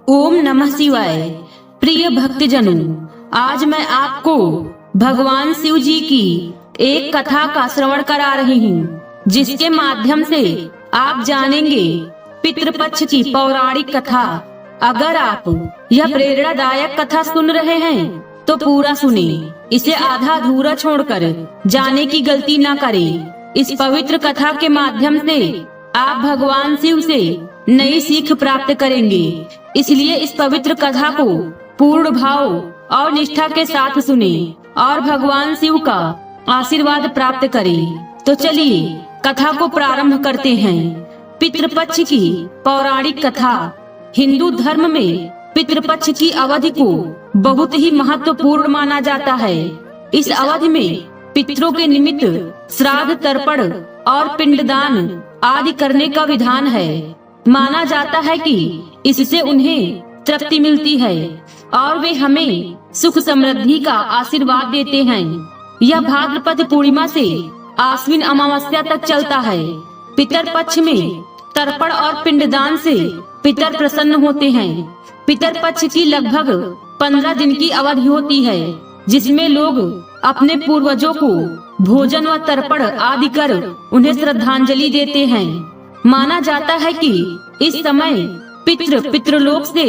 ओम नमः शिवाय। प्रिय भक्तजनों, आज मैं आपको भगवान शिव जी की एक कथा का श्रवण करा रही हूँ, जिसके माध्यम से आप जानेंगे पितृपक्ष की पौराणिक कथा। अगर आप यह प्रेरणादायक कथा सुन रहे हैं तो पूरा सुने, इसे आधा अधूरा छोड़कर जाने की गलती न करें। इस पवित्र कथा के माध्यम से आप भगवान शिव से नई सीख प्राप्त करेंगे, इसलिए इस पवित्र कथा को पूर्ण भाव और निष्ठा के साथ सुने और भगवान शिव का आशीर्वाद प्राप्त करें। तो चलिए कथा को प्रारंभ करते हैं। पितृपक्ष की पौराणिक कथा। हिंदू धर्म में पितृपक्ष की अवधि को बहुत ही महत्वपूर्ण माना जाता है। इस अवधि में पितरों के निमित्त श्राद्ध, तर्पण और पिंडदान आदि करने का विधान है। माना जाता है कि इससे उन्हें तृप्ति मिलती है और वे हमें सुख समृद्धि का आशीर्वाद देते हैं। यह भाद्रपद पूर्णिमा से आश्विन अमावस्या तक चलता है। पितर पक्ष में तर्पण और पिंडदान से पितर प्रसन्न होते हैं। पितर पक्ष की लगभग 15 दिन की अवधि होती है, जिसमें लोग अपने पूर्वजों को भोजन व तर्पण आदि कर उन्हें श्रद्धांजलि देते हैं। माना जाता है कि इस समय पितृलोक से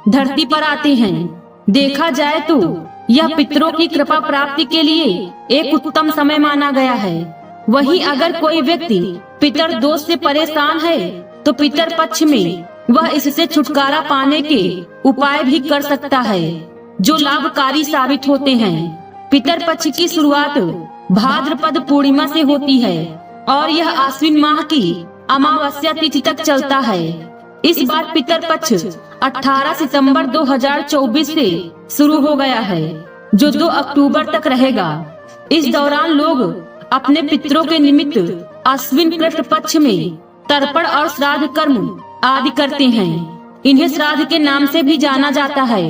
धरती पर आते हैं। देखा जाए तो यह पितरों की कृपा प्राप्ति के लिए एक उत्तम समय माना गया है। वहीं अगर कोई व्यक्ति पितर दोष से परेशान है तो पितर पक्ष में वह इससे छुटकारा पाने के उपाय भी कर सकता है, जो लाभकारी साबित होते हैं। पितर पक्ष की शुरुआत भाद्रपद पूर्णिमा से होती है और यह आश्विन माह की अमावस्या तिथि तक चलता है। इस बार पितर पक्ष 18 सितंबर 2024 से शुरू हो गया है, जो 2 अक्टूबर तक रहेगा। इस दौरान लोग अपने पितरों के निमित्त आश्विन कृष्ण पक्ष में तर्पण और श्राद्ध कर्म आदि करते हैं। इन्हें श्राद्ध के नाम से भी जाना जाता है।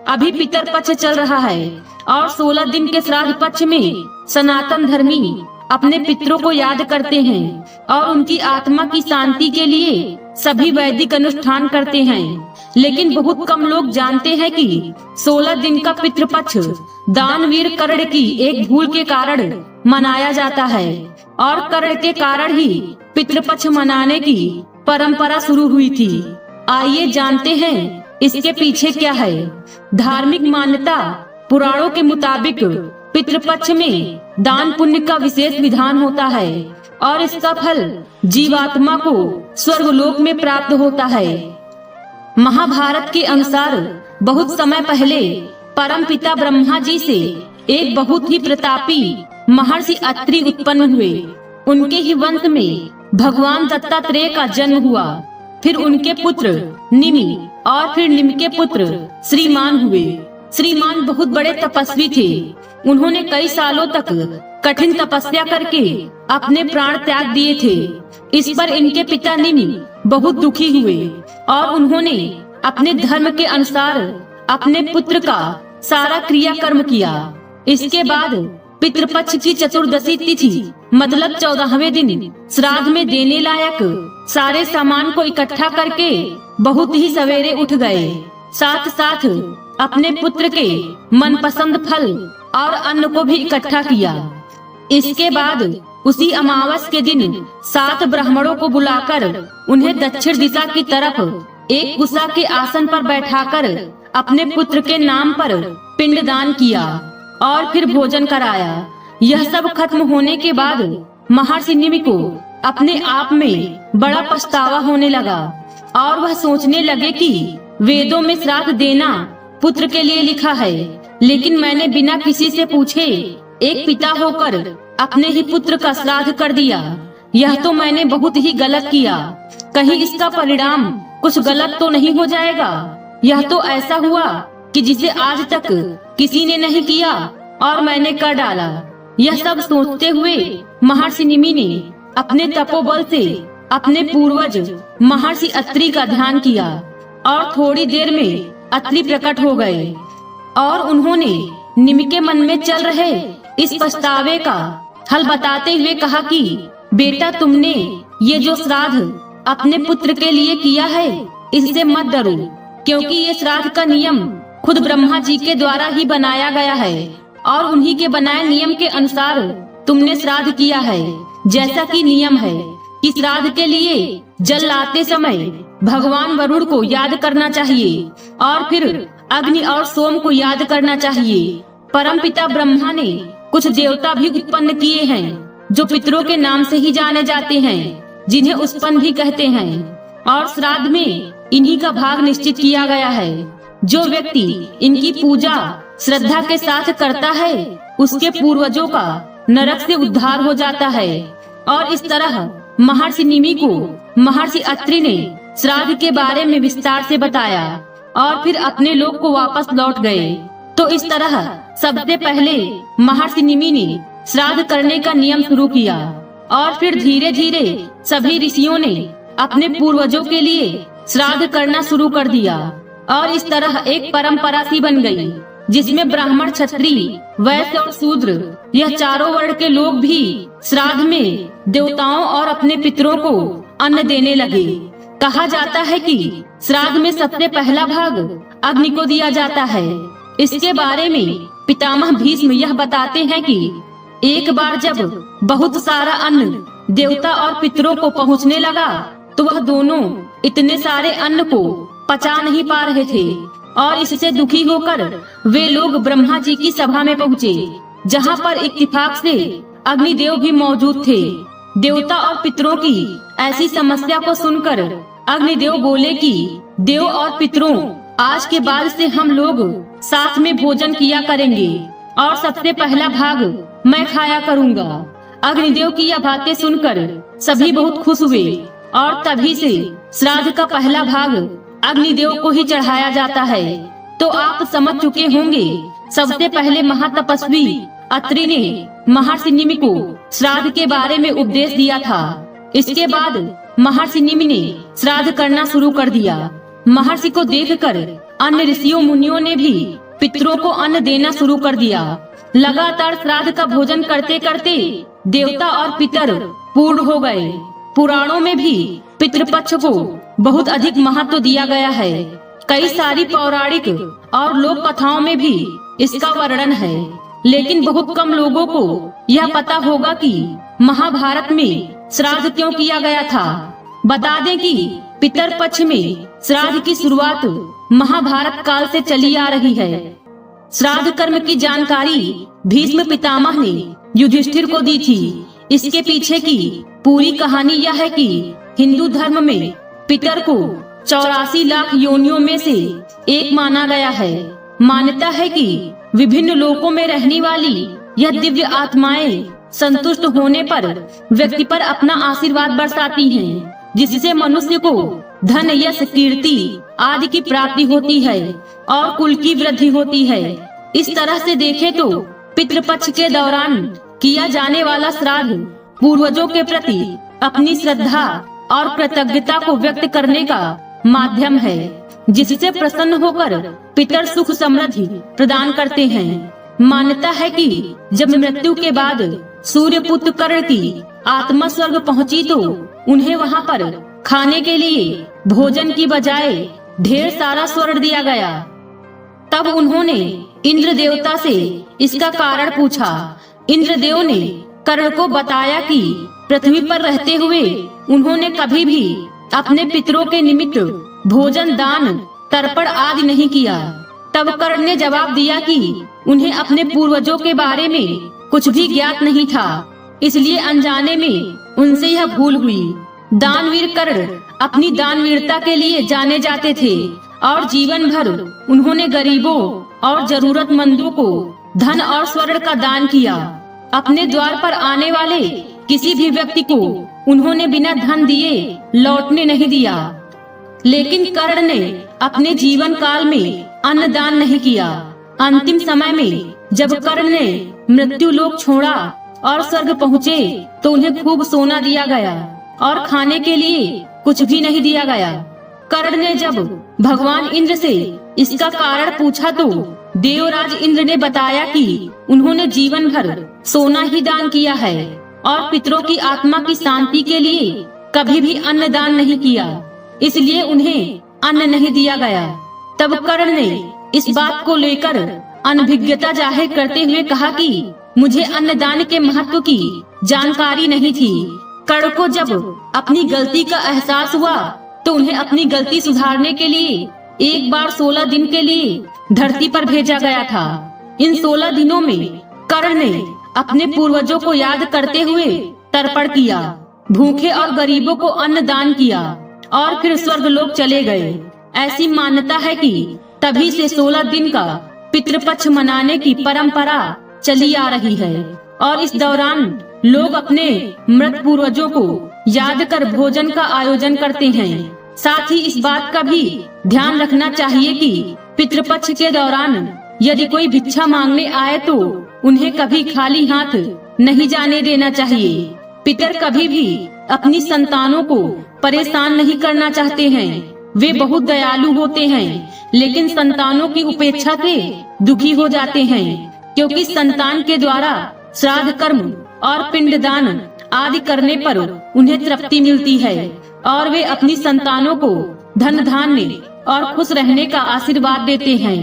अभी पितर पक्ष चल रहा है और 16 दिन के श्राद्ध पक्ष में सनातन धर्मी अपने पितरों को याद करते हैं और उनकी आत्मा की शांति के लिए सभी वैदिक अनुष्ठान करते हैं। लेकिन बहुत कम लोग जानते हैं कि 16 दिन का पितृपक्ष दानवीर कर्ण की एक भूल के कारण मनाया जाता है और कर्ण के कारण ही पितृपक्ष मनाने की परंपरा शुरू हुई थी। आइए जानते हैं इसके पीछे क्या है। धार्मिक मान्यता। पुराणों के मुताबिक पितृपक्ष में दान पुण्य का विशेष विधान होता है और इसका फल जीवात्मा को स्वर्गलोक में प्राप्त होता है। महाभारत के अनुसार बहुत समय पहले परम पिता ब्रह्मा जी से एक बहुत ही प्रतापी महर्षि अत्रि उत्पन्न हुए। उनके ही वंश में भगवान दत्तात्रेय का जन्म हुआ। फिर उनके पुत्र निमि और फिर निमि के पुत्र श्रीमान हुए। श्रीमान बहुत बड़े तपस्वी थे। उन्होंने कई सालों तक कठिन तपस्या करके अपने प्राण त्याग दिए थे। इस पर इनके पिता निमि बहुत दुखी हुए और उन्होंने अपने धर्म के अनुसार अपने पुत्र का सारा क्रियाकर्म किया। इसके बाद पितृपक्ष की चतुर्दशी तिथि मतलब 14वें दिन श्राद्ध में देने लायक सारे सामान को इकट्ठा करके बहुत ही सवेरे उठ गए। साथ साथ अपने पुत्र के मनपसंद फल और अन्न को भी इकट्ठा किया। इसके बाद उसी अमावस के दिन 7 ब्राह्मणों को बुलाकर उन्हें दक्षिण दिशा की तरफ एक कुशा के आसन पर बैठाकर अपने पुत्र के नाम पर पिंडदान किया और फिर भोजन कराया। यह सब खत्म होने के बाद महर्षि निमि को अपने आप में बड़ा पछतावा होने लगा और वह सोचने लगे कि वेदों में श्राद्ध देना पुत्र के लिए लिखा है, लेकिन मैंने बिना किसी से पूछे एक पिता होकर अपने ही पुत्र का श्राद्ध कर दिया। यह तो मैंने बहुत ही गलत किया। कहीं इसका परिणाम कुछ गलत तो नहीं हो जाएगा। यह तो ऐसा हुआ कि जिसे आज तक किसी ने नहीं किया और मैंने कर डाला। यह सब सोचते हुए महर्षि निमि ने अपने तपोबल से अपने पूर्वज महर्षि अत्रि का ध्यान किया और थोड़ी देर में अत्रि प्रकट हो गए और उन्होंने निमि के मन में चल रहे इस पछतावे का हल बताते हुए कहा कि बेटा, तुमने ये जो श्राद्ध अपने पुत्र के लिए किया है, इससे मत डरो। क्योंकि ये श्राद्ध का नियम खुद ब्रह्मा जी के द्वारा ही बनाया गया है और उन्हीं के बनाए नियम के अनुसार तुमने श्राद्ध किया है। जैसा कि नियम है कि श्राद्ध के लिए जल लाते समय भगवान वरुण को याद करना चाहिए और फिर अग्नि और सोम को याद करना चाहिए। परमपिता ब्रह्मा ने कुछ देवता भी उत्पन्न किए हैं जो पितरों के नाम से ही जाने जाते हैं, जिन्हें उत्पन्न भी कहते हैं, और श्राद्ध में इन्हीं का भाग निश्चित किया गया है। जो व्यक्ति इनकी पूजा श्रद्धा के साथ करता है उसके पूर्वजों का नरक से उद्धार हो जाता है। और इस तरह महर्षि निमि को महर्षि अत्रि ने श्राद्ध के बारे में विस्तार से बताया और फिर अपने लोक को वापस लौट गए। तो इस तरह सबसे पहले महर्षि निमि ने श्राद्ध करने का नियम शुरू किया और फिर धीरे धीरे सभी ऋषियों ने अपने पूर्वजों के लिए श्राद्ध करना शुरू कर दिया और इस तरह एक परंपरा सी बन गई जिसमें ब्राह्मण, क्षत्रिय, वैश्य और शूद्र यह चारों वर्ण के लोग भी श्राद्ध में देवताओं और अपने पितरों को अन्न देने लगे। कहा जाता है कि श्राद्ध में सबसे पहला भाग अग्नि को दिया जाता है। इसके बारे में पितामह भीष्म यह बताते हैं कि एक बार जब बहुत सारा अन्न देवता और पितरों को पहुंचने लगा तो वह दोनों इतने सारे अन्न को पचा नहीं पा रहे थे और इससे दुखी होकर वे लोग ब्रह्मा जी की सभा में पहुँचे, जहाँ पर इत्तेफाक से अग्निदेव भी मौजूद थे। देवता और पितरों की ऐसी समस्या को सुनकर अग्निदेव बोले कि देव और पितरों, आज के बाद से हम लोग साथ में भोजन किया करेंगे और सबसे पहला भाग मैं खाया करूँगा। अग्निदेव की यह बातें सुनकर सभी बहुत खुश हुए और तभी से श्राद्ध का पहला भाग अग्निदेव को ही चढ़ाया जाता है। तो आप समझ चुके होंगे, सबसे पहले महातपस्वी अत्रि ने महर्षि निमि को श्राद्ध के बारे में उपदेश दिया था। इसके बाद महर्षि निमि ने श्राद्ध करना शुरू कर दिया। महर्षि को देखकर अन्य ऋषियों मुनियों ने भी पितरों को अन्न देना शुरू कर दिया। लगातार श्राद्ध का भोजन करते करते देवता और पितर पूर्ण हो गए। पुराणों में भी पितृपक्ष को बहुत अधिक महत्व दिया गया है। कई सारी पौराणिक और लोक कथाओं में भी इसका वर्णन है, लेकिन बहुत कम लोगों को यह पता होगा कि महाभारत में श्राद्ध क्यों किया गया था। बता दें कि पितर पक्ष में श्राद्ध की शुरुआत महाभारत काल से चली आ रही है। श्राद्ध कर्म की जानकारी भीष्म पितामह ने युधिष्ठिर को दी थी। इसके पीछे की पूरी कहानी यह है कि हिंदू धर्म में पितर को 84 लाख योनियों में से एक माना गया है। मान्यता है कि विभिन्न लोकों में रहने वाली यह दिव्य आत्माएं संतुष्ट होने पर व्यक्ति पर अपना आशीर्वाद बरसाती हैं, जिससे मनुष्य को धन, यश, कीर्ति आदि की प्राप्ति होती है और कुल की वृद्धि होती है। इस तरह से देखें तो पितृपक्ष के दौरान किया जाने वाला श्राद्ध पूर्वजों के प्रति अपनी श्रद्धा और कृतज्ञता को व्यक्त करने का माध्यम है, जिससे प्रसन्न होकर पितर सुख समृद्धि प्रदान करते हैं। मान्यता है कि जब मृत्यु के बाद सूर्य पुत्र कर्ण की आत्मा स्वर्ग पहुंची तो उन्हें वहां पर खाने के लिए भोजन की बजाय ढेर सारा स्वर्ण दिया गया। तब उन्होंने इंद्र देवता से इसका कारण पूछा। इंद्रदेव ने कर्ण को बताया कि पृथ्वी पर रहते हुए उन्होंने कभी भी अपने पितरों के निमित्त भोजन, दान, तर्पण आदि नहीं किया। तब कर्ण ने जवाब दिया कि उन्हें अपने पूर्वजों के बारे में कुछ भी ज्ञात नहीं था, इसलिए अनजाने में उनसे यह भूल हुई। दानवीर कर्ण अपनी दानवीरता के लिए जाने जाते थे और जीवन भर उन्होंने गरीबों और जरूरतमंदों को धन और स्वर्ण का दान किया। अपने द्वार पर आने वाले किसी भी व्यक्ति को उन्होंने बिना धन दिए लौटने नहीं दिया। लेकिन कर्ण ने अपने जीवन काल में अन्न दान नहीं किया। अंतिम समय में जब कर्ण ने मृत्यु लोक छोड़ा और स्वर्ग पहुँचे तो उन्हें खूब सोना दिया गया और खाने के लिए कुछ भी नहीं दिया गया। कर्ण ने जब भगवान इंद्र से इसका कारण पूछा तो देवराज इंद्र ने बताया कि उन्होंने जीवन भर सोना ही दान किया है और पितरों की आत्मा की शांति के लिए कभी भी अन्न दान नहीं किया, इसलिए उन्हें अन्न नहीं दिया गया। तब कर्ण ने इस बात को लेकर अनभिज्ञता जाहिर करते हुए कहा कि मुझे अन्नदान के महत्व की जानकारी नहीं थी। कर्ण को जब अपनी गलती का एहसास हुआ तो उन्हें अपनी गलती सुधारने के लिए एक बार 16 दिन के लिए धरती पर भेजा गया था। इन 16 दिनों में कर्ण ने अपने पूर्वजों को याद करते हुए तर्पण किया, भूखे और गरीबों को अन्न दान किया और फिर स्वर्गलोक चले गए। ऐसी मान्यता है कि तभी से 16 दिन का पितृपक्ष मनाने की परंपरा चली आ रही है और इस दौरान लोग अपने मृत पूर्वजों को याद कर भोजन का आयोजन करते हैं। साथ ही इस बात का भी ध्यान रखना चाहिए कि पितृपक्ष के दौरान यदि कोई भिक्षा मांगने आए तो उन्हें कभी खाली हाथ नहीं जाने देना चाहिए। पितर कभी भी अपनी संतानों को परेशान नहीं करना चाहते हैं। वे बहुत दयालु होते हैं, लेकिन संतानों की उपेक्षा से दुखी हो जाते हैं, क्योंकि संतान के द्वारा श्राद्ध कर्म और पिंडदान आदि करने पर उन्हें तृप्ति मिलती है और वे अपनी संतानों को धन धान्य और खुश रहने का आशीर्वाद देते हैं।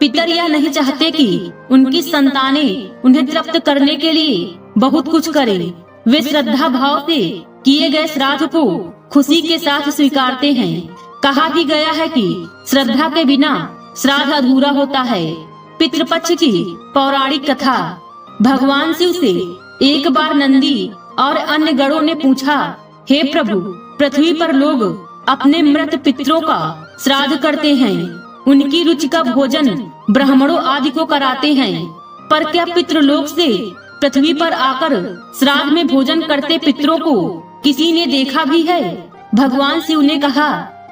पितर यह नहीं चाहते कि उनकी संतानें उन्हें तृप्त करने के लिए बहुत कुछ करें। वे श्रद्धा भाव से किए गए श्राद्ध को खुशी के साथ स्वीकारते हैं। कहा भी गया है कि श्रद्धा के बिना श्राद्ध अधूरा होता है। पितृपक्ष की पौराणिक कथा। भगवान शिव से एक बार नंदी और अन्य गणों ने पूछा, हे प्रभु, पृथ्वी पर लोग अपने मृत पितरों का श्राद्ध करते हैं, उनकी रुचि का भोजन ब्राह्मणों आदि को कराते हैं, पर क्या पितृलोक से पृथ्वी पर आकर श्राद्ध में भोजन करते पितरों को किसी ने देखा भी है? भगवान शिव ने कहा,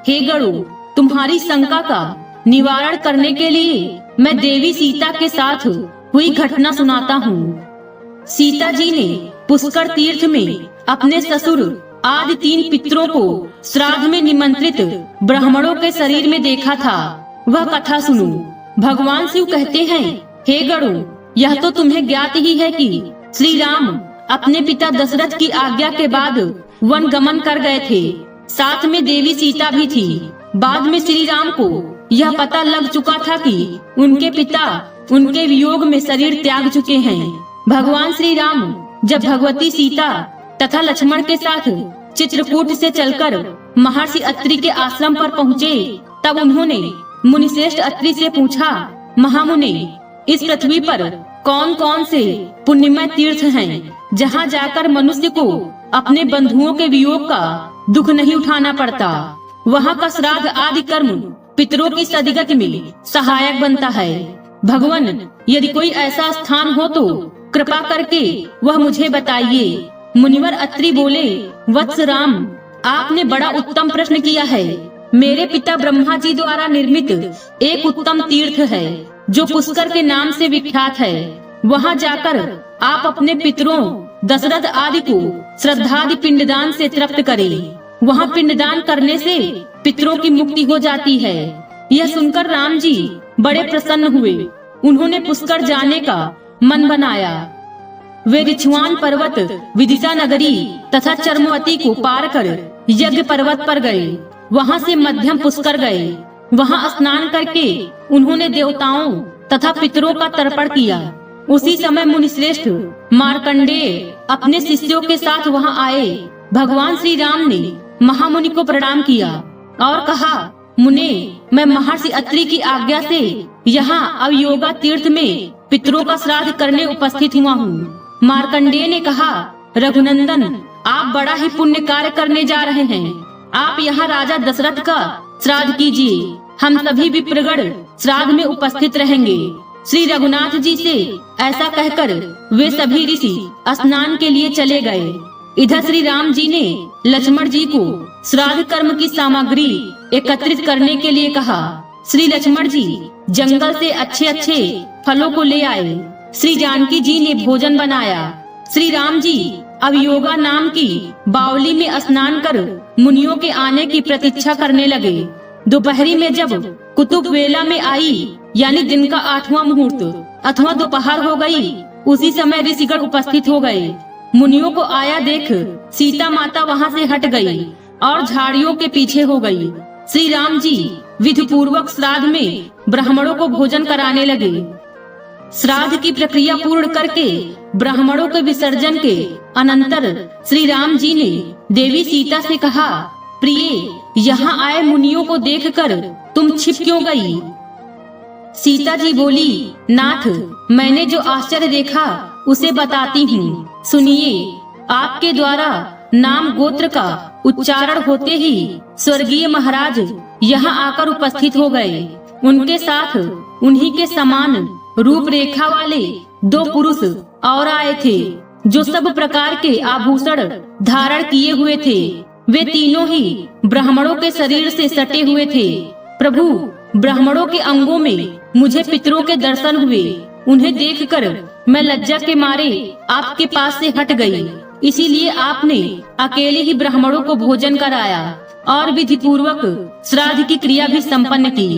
हे गणों, तुम्हारी शंका का निवारण करने के लिए मैं देवी सीता के साथ हुई घटना सुनाता हूँ। सीता जी ने पुष्कर तीर्थ में अपने ससुर आदि 3 पितरों को श्राद्ध में निमंत्रित ब्राह्मणों के शरीर में देखा था। वह कथा सुनो। भगवान शिव कहते हैं, हे गणों, यह तो तुम्हें ज्ञात ही है कि श्री राम अपने पिता दशरथ की आज्ञा के बाद वन गमन कर गए थे। साथ में देवी सीता भी थी। बाद में श्री राम को यह पता लग चुका था कि उनके पिता उनके वियोग में शरीर त्याग चुके हैं। भगवान श्री राम जब भगवती सीता तथा लक्ष्मण के साथ चित्रकूट से चलकर महर्षि अत्रि के आश्रम पर पहुँचे, तब उन्होंने मुनिश्रेष्ठ अत्रि से पूछा, महामुनि, इस पृथ्वी पर कौन कौन से पुण्यमय तीर्थ हैं, जहाँ जाकर मनुष्य को अपने बंधुओं के वियोग का दुख नहीं उठाना पड़ता? वहाँ का श्राद्ध आदि कर्म पितरों की सदगति में सहायक बनता है। भगवान, यदि कोई ऐसा स्थान हो तो कृपा करके वह मुझे बताइए। मुनिवर अत्रि बोले, वत्स राम, आपने बड़ा उत्तम प्रश्न किया है। मेरे पिता ब्रह्मा जी द्वारा निर्मित एक उत्तम तीर्थ है जो पुष्कर के नाम से विख्यात है। वहाँ जाकर आप अपने पितरों दशरथ आदि को श्रद्धादि पिंडदान से तृप्त करें। वहाँ पिंडदान करने से पितरों की मुक्ति हो जाती है। यह सुनकर राम जी बड़े प्रसन्न हुए। उन्होंने पुष्कर जाने का मन बनाया। वे रिछवान पर्वत, विदिशा नगरी तथा चर्मवती को पार कर यज्ञ पर्वत पर गए। वहाँ से मध्यम पुष्कर गए। वहाँ स्नान करके उन्होंने देवताओं तथा पितरों का तर्पण किया। उसी समय मुनिश्रेष्ठ मार्कंडेय अपने शिष्यों के साथ वहाँ आए। भगवान श्री राम ने महामुनि को प्रणाम किया और कहा, मुने, मैं महर्षि अत्रि की आज्ञा से यहाँ अवयोगा तीर्थ में पितरों का श्राद्ध करने उपस्थित हुआ हूँ। मार्कंडेय ने कहा, रघुनंदन, आप बड़ा ही पुण्य कार्य करने जा रहे हैं। आप यहाँ राजा दशरथ का श्राद्ध कीजिए। हम सभी विप्रगण श्राद्ध में उपस्थित रहेंगे। श्री रघुनाथ जी से ऐसा कहकर वे सभी ऋषि स्नान के लिए चले गए। इधर श्री राम जी ने लक्ष्मण जी को श्राद्ध कर्म की सामग्री एकत्रित करने के लिए कहा। श्री लक्ष्मण जी जंगल से अच्छे अच्छे फलों को ले आए। श्री जानकी जी ने भोजन बनाया। श्री राम जी अवयोगा नाम की बावली में स्नान कर मुनियों के आने की प्रतीक्षा करने लगे। दोपहरी में जब कुतुब वेला में आई, यानी दिन का 8वां मुहूर्त अथवा दोपहर हो गई, उसी समय ऋषिगण उपस्थित हो गए। मुनियों को आया देख सीता माता वहाँ से हट गई और झाड़ियों के पीछे हो गई। श्री राम जी विधि पूर्वक श्राद्ध में ब्राह्मणों को भोजन कराने लगे। श्राद्ध की प्रक्रिया पूर्ण करके ब्राह्मणों के विसर्जन के अनंतर श्री राम जी ने देवी सीता से कहा, प्रिय, यहाँ आए मुनियों को देखकर तुम छिप क्यों गई? सीता जी बोली, नाथ, मैंने जो आश्चर्य देखा उसे बताती हूँ, सुनिए। आपके द्वारा नाम गोत्र का उच्चारण होते ही स्वर्गीय महाराज यहाँ आकर उपस्थित हो गए। उनके साथ उन्हीं के समान रूपरेखा वाले 2 पुरुष और आए थे, जो सब प्रकार के आभूषण धारण किए हुए थे। वे तीनों ही ब्राह्मणों के शरीर से सटे हुए थे। प्रभु, ब्राह्मणों के अंगों में मुझे पितरों के दर्शन हुए। उन्हें देखकर मैं लज्जा के मारे आपके पास से हट गई। इसीलिए आपने अकेले ही ब्राह्मणों को भोजन कराया और विधि पूर्वक श्राद्ध की क्रिया भी संपन्न की।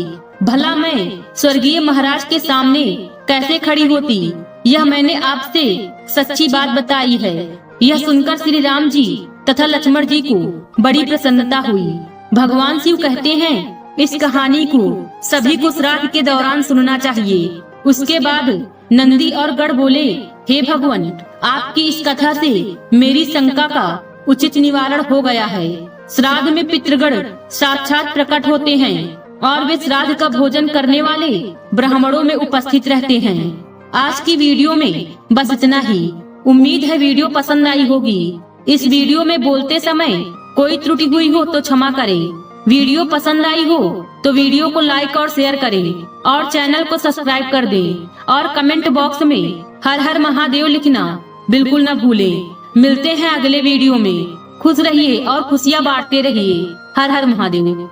भला मैं स्वर्गीय महाराज के सामने कैसे खड़ी होती? यह मैंने आपसे सच्ची बात बताई है। यह सुनकर श्री राम जी तथा लक्ष्मण जी को बड़ी प्रसन्नता हुई। भगवान शिव कहते हैं, इस कहानी को सभी को श्राद्ध के दौरान सुनना चाहिए। उसके बाद नंदी और गढ़ बोले, हे भगवान, आपकी इस कथा से मेरी शंका का उचित निवारण हो गया है। श्राद्ध में पितृगण साक्षात प्रकट होते हैं और वे श्राद्ध का भोजन करने वाले ब्राह्मणों में उपस्थित रहते हैं। आज की वीडियो में बस इतना ही। उम्मीद है वीडियो पसंद आई होगी। इस वीडियो में बोलते समय कोई त्रुटि हुई हो तो क्षमा करें। वीडियो पसंद आई हो तो वीडियो को लाइक और शेयर करें और चैनल को सब्सक्राइब कर दें और कमेंट बॉक्स में हर हर महादेव लिखना बिल्कुल न भूलें। मिलते हैं अगले वीडियो में। खुश रहिए और खुशियाँ बांटते रहिए। हर हर महादेव।